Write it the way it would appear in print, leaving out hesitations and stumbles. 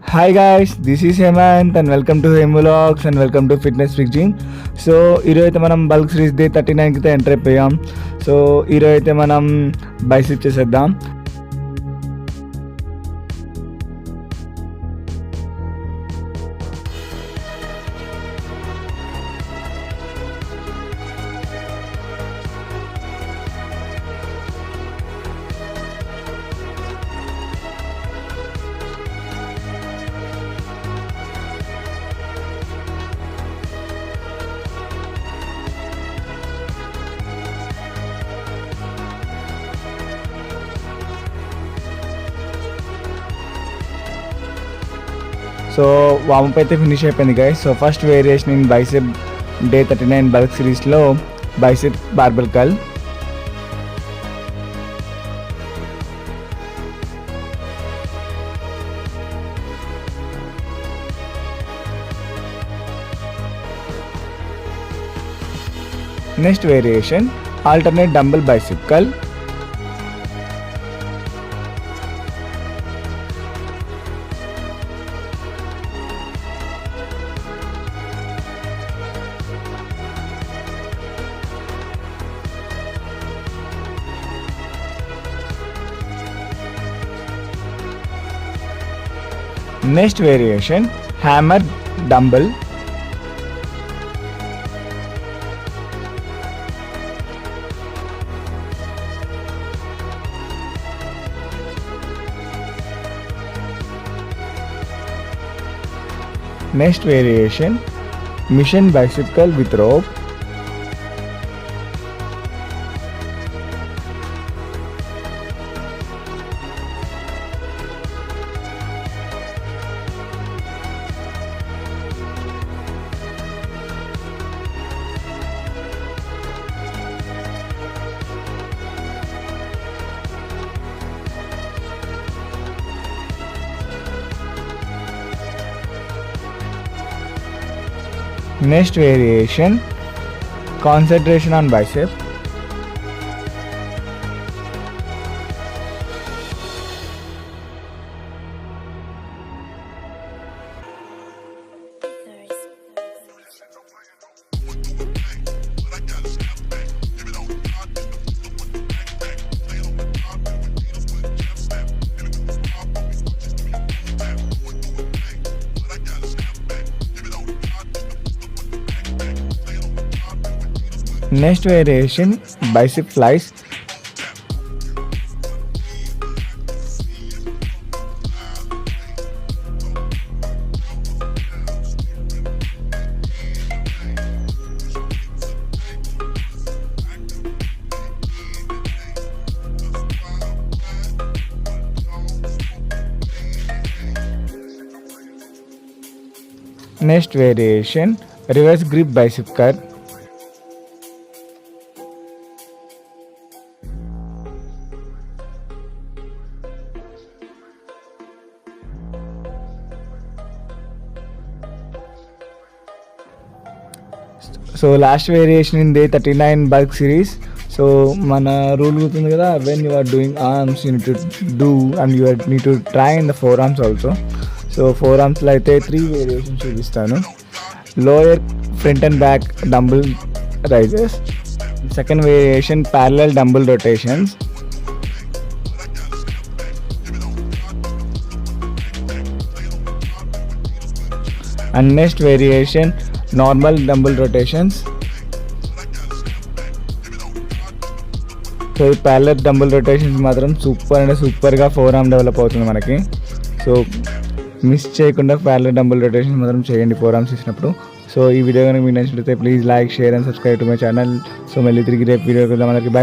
Hi guys, this is Hemant and welcome to Hemulogs and welcome to Fitness Freak Gym. So ఈరోజు అయితే మనం bulk series day 39కి అయితే enter అయిపోయాం. So ఈరోజు అయితే మనం బైసిప్ చేసేద్దాం. సో వామప్ అయితే ఫినిష్ అయిపోయింది guys. So first variation in bicep day 39 bulk సిరీస్లో బైసెప్ బార్బెల్ కల్. Next variation alternate dumbbell bicep curl. Next variation hammer dumbbell. Next variation mission bicep curl with rope. Next variation concentration on bicep. Next variation bicep flies. Next variation reverse grip bicep curl. So last variation in day 39 bulk series. So మన rule గుర్తుంది కదా, when you are doing arms you need to do and you need to try in the 4 arms also. So 4 armsలో అయితే 3 variations చూపిస్తాను. Lower front and back dumbbell raises. Second variation parallel dumbbell rotations. And next variation normal dumbbell rotations. So ఈ parallel dumbbell rotations మాత్రం super అంటే సూపర్గా 4 arm develop అవుతుంది మనకి. So miss చేయకుండా ప్యారలల్ డంబుల్ రొటేషన్స్ మాత్రం చేయండి 4 arms చేసినప్పుడు. సో ఈ వీడియో కనుక మీకు నచ్చినట్లయితే please like, share and subscribe to my channel. So మళ్ళీ తిరిగి రేపు వీడియోకి వెళ్దాం. అందరికీ బై.